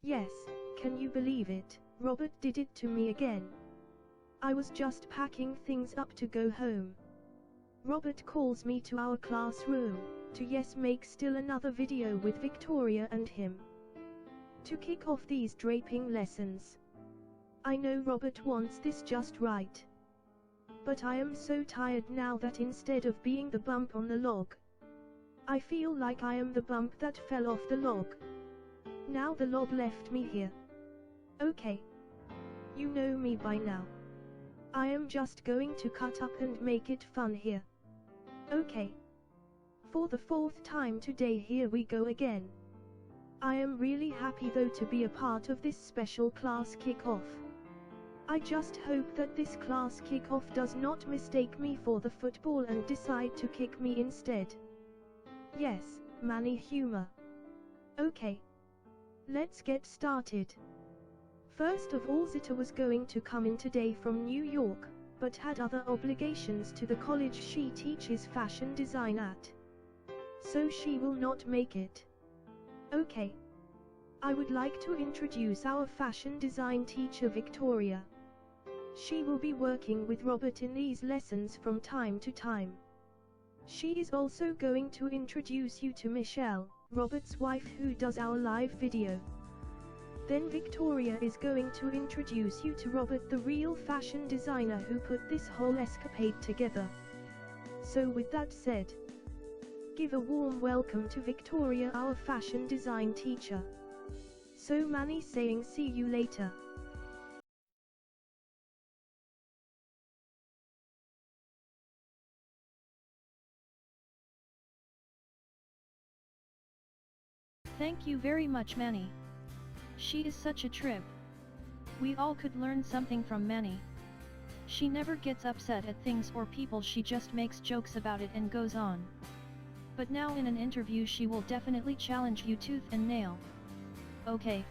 Yes, can you believe it? Robert did it to me again. I was just packing things up to go home. Robert calls me to our classroom, to make still another video with Victoria and him. To kick off these draping lessons. I know Robert wants this just right. But I am so tired now that instead of being the bump on the log, I feel like I am the bump that fell off the log. Now the log left me here. Okay. You know me by now. I am just going to cut up and make it fun here. Okay. For the 4th time today, here we go again. I am really happy though to be a part of this special class kickoff. I just hope that this class kickoff does not mistake me for the football and decide to kick me instead. Yes, Manny humor. Okay. Let's get started. First of all, Zita was going to come in today from New York, but had other obligations to the college she teaches fashion design at. So she will not make it. Okay. I would like to introduce our fashion design teacher Victoria. She will be working with Robert in these lessons from time to time. She is also going to introduce you to Michelle, Robert's wife, who does our live video. Then Victoria is going to introduce you to Robert, the real fashion designer who put this whole escapade together. So with that said, give a warm welcome to Victoria, our fashion design teacher. So Manny saying see you later. Thank you very much, Manny. She is such a trip. We all could learn something from Manny. She never gets upset at things or people, she just makes jokes about it and goes on. But now in an interview she will definitely challenge you tooth and nail. Okay.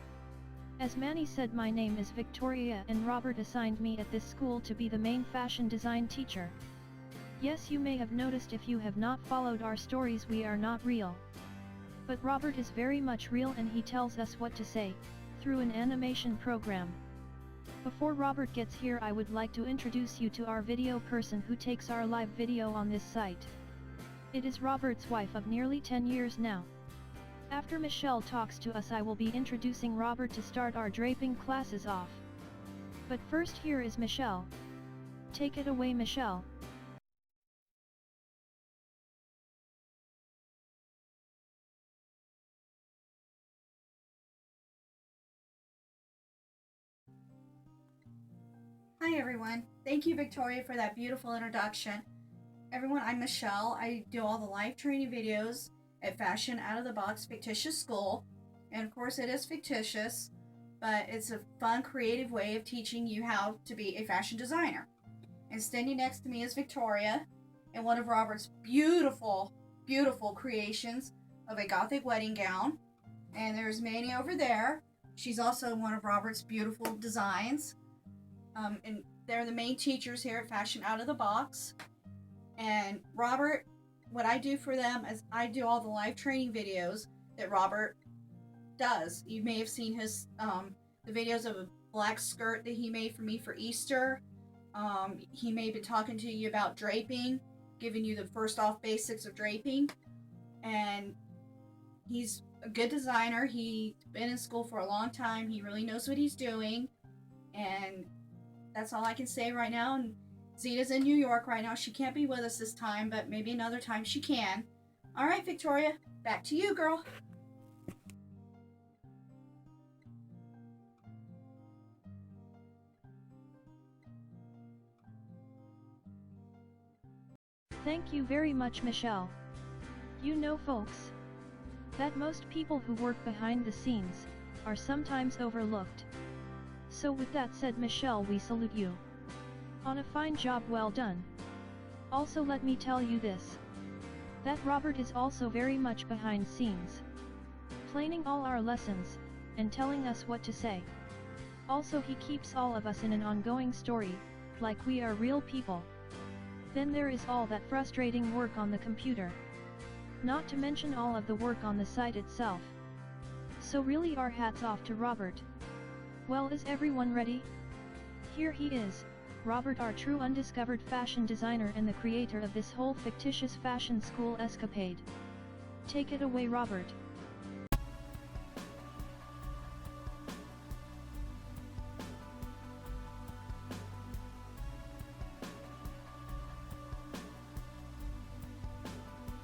As Manny said, my name is Victoria and Robert assigned me at this school to be the main fashion design teacher. Yes, you may have noticed if you have not followed our stories, we are not real. But Robert is very much real and he tells us what to say, through an animation program. Before Robert gets here, I would like to introduce you to our video person who takes our live video on this site. It is Robert's wife of nearly 10 years now. After Michelle talks to us, I will be introducing Robert to start our draping classes off. But first, here is Michelle. Take it away, Michelle. Hi everyone, thank you Victoria for that beautiful introduction. Everyone, I'm Michelle. I do all the live training videos at Fashion Out of the Box Fictitious School. And of course it is fictitious, but it's a fun, creative way of teaching you how to be a fashion designer. And standing next to me is Victoria in one of Robert's beautiful, beautiful creations of a gothic wedding gown. And there's Manny over there. She's also one of Robert's beautiful designs. And they're the main teachers here at Fashion Out of the Box. And Robert, what I do for them is I do all the live training videos that Robert does. You may have seen his the videos of a black skirt that he made for me for Easter. He may be talking to you about draping, giving you the first off basics of draping. And he's a good designer. He's been in school for a long time. He really knows what he's doing. And that's all I can say right now. And Zita's in New York right now. She can't be with us this time, but maybe another time she can. All right, Victoria, back to you, girl. Thank you very much, Michelle. You know, folks, that most people who work behind the scenes are sometimes overlooked. So with that said, Michelle, we salute you on a fine job, well done. Also, let me tell you this, that Robert is also very much behind scenes, planning all our lessons, and telling us what to say. Also, he keeps all of us in an ongoing story, like we are real people. Then there is all that frustrating work on the computer, not to mention all of the work on the site itself. So really our hats off to Robert. Well, is everyone ready? Here he is, Robert, our true undiscovered fashion designer and the creator of this whole fictitious fashion school escapade. Take it away, Robert.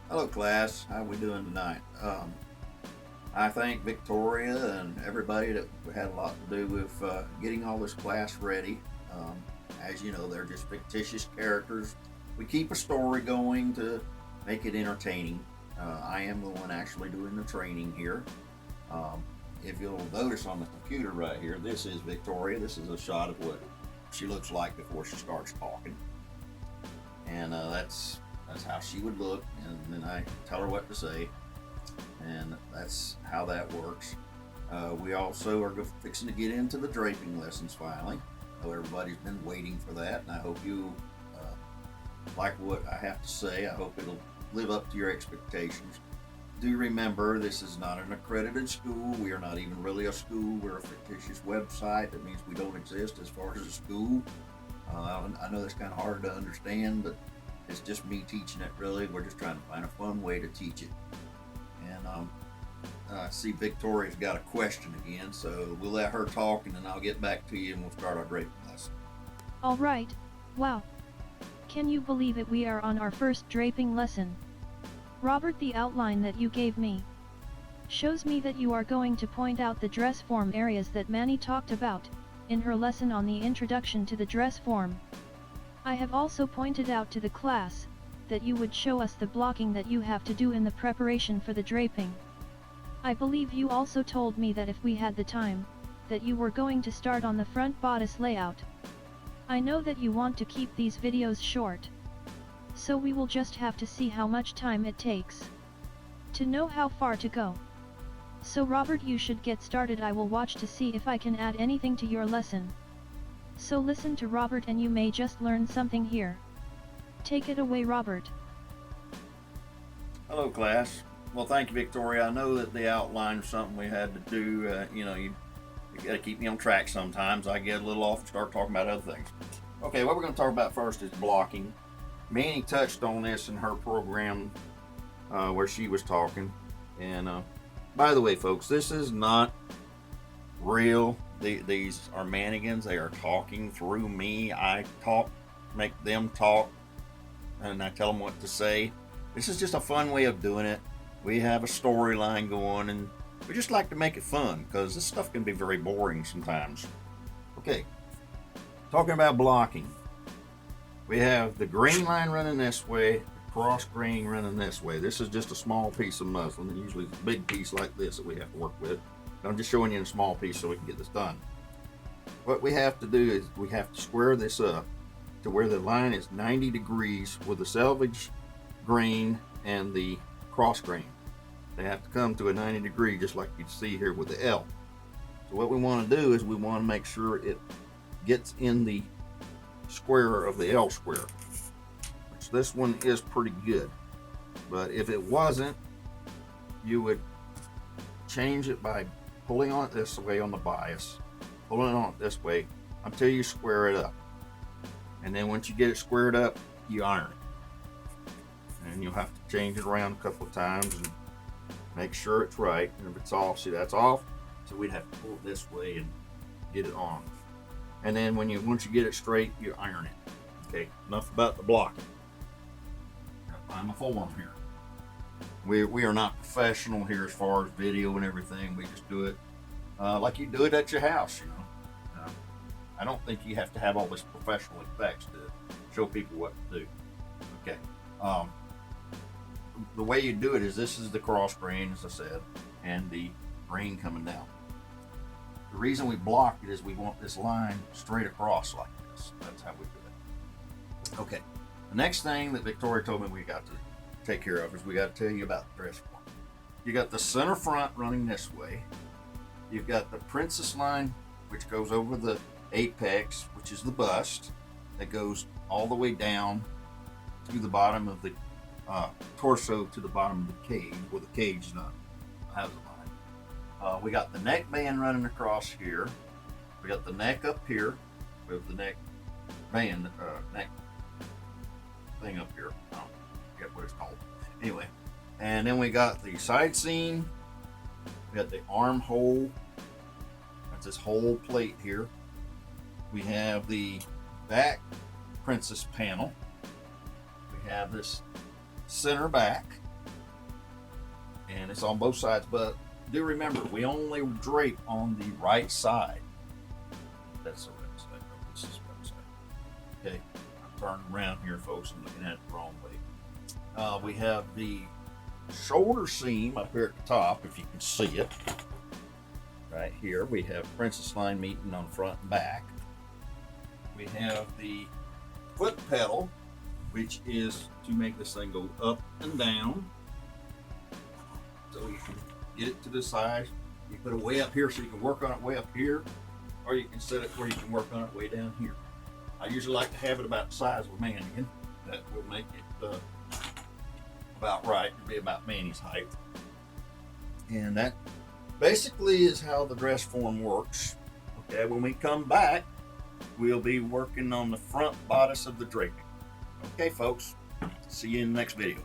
Hello class, how we doing tonight? I thank Victoria and everybody that had a lot to do with getting all this class ready. As you know, they're just fictitious characters. We keep a story going to make it entertaining. I am the one actually doing the training here. If you'll notice on the computer right here, this is Victoria. This is a shot of what she looks like before she starts talking. And that's how she would look, and then I tell her what to say, and that's how that works. We also are fixing to get into the draping lessons finally. I know everybody's been waiting for that, and I hope you like what I have to say. I hope it'll live up to your expectations. Do remember, this is not an accredited school. We are not even really a school. We're a fictitious website. That means we don't exist as far as a school. I know that's kind of hard to understand, but it's just me teaching it, really. We're just trying to find a fun way to teach it. And I see Victoria's got a question again, so we'll let her talk, and then I'll get back to you and we'll start our draping lesson. Alright, wow. Can you believe it, we are on our first draping lesson. Robert, the outline that you gave me shows me that you are going to point out the dress form areas that Manny talked about in her lesson on the introduction to the dress form. I have also pointed out to the class that you would show us the blocking that you have to do in the preparation for the draping. I believe you also told me that if we had the time, that you were going to start on the front bodice layout. I know that you want to keep these videos short, so we will just have to see how much time it takes to know how far to go. So Robert, you should get started. I will watch to see if I can add anything to your lesson. So listen to Robert and you may just learn something here. Take it away, Robert. Hello class. Well, thank you, Victoria. I know that the outline is something we had to do. You got to keep me on track sometimes. I get a little off and start talking about other things. Okay, what we're going to talk about first is blocking. Manny touched on this in her program where she was talking. And by the way, folks, this is not real. These are mannequins. They are talking through me. I talk, make them talk, and I tell them what to say. This is just a fun way of doing it. We have a storyline going, and we just like to make it fun because this stuff can be very boring sometimes. Okay, talking about blocking. We have the green line running this way, the cross grain running this way. This is just a small piece of muslin. Usually it's a big piece like this that we have to work with. I'm just showing you a small piece so we can get this done. What we have to do is we have to square this up to where the line is 90 degrees with the selvage grain and the cross grain. They have to come to a 90 degree just like you see here with the L. So what we want to do is we want to make sure it gets in the square of the L square, which this one is pretty good. But if it wasn't, you would change it by pulling on it this way on the bias, pulling on it this way until you square it up. And then once you get it squared up, you iron it. And you'll have to change it around a couple of times and make sure it's right. And if it's off, see that's off, so we'd have to pull it this way and get it on. And then once you get it straight, you iron it. Okay, enough about the blocking. Gotta find my form here. We are not professional here as far as video and everything. We just do it like you do it at your house, you know. I don't think you have to have all this professional effects to show people what to do. Okay. The way you do it is this is the cross grain, as I said, and the grain coming down. The reason we block it is we want this line straight across like this. That's how we do it. Okay. The next thing that Victoria told me we got to take care of is we got to tell you about the dress form. You got the center front running this way. You've got the princess line, which goes over the apex, which is the bust, that goes all the way down to the bottom of the torso, to the bottom of the cage, where the cage is not has a line. We got the neck band running across here. We got the neck up here with the neck band, neck thing up here. I don't forget what it's called. Anyway, and then we got the side seam. We got the armhole. That's this whole plate here. We have the back princess panel. We have this center back, and it's on both sides, but do remember, we only drape on the right side. That's the right side. No, this is the right side. Okay, I'm turning around here, folks. I'm looking at it the wrong way. We have the shoulder seam up here at the top, if you can see it. Right here, we have princess line meeting on front and back. We have the foot pedal, which is to make this thing go up and down. So you can get it to the side. You put it way up here so you can work on it way up here, or you can set it where you can work on it way down here. I usually like to have it about the size of a mannequin. That will make it about right. It'll be about Manny's height. And that basically is how the dress form works. Okay, when we come back, we'll be working on the front bodice of the draping. Okay, folks, see you in the next video.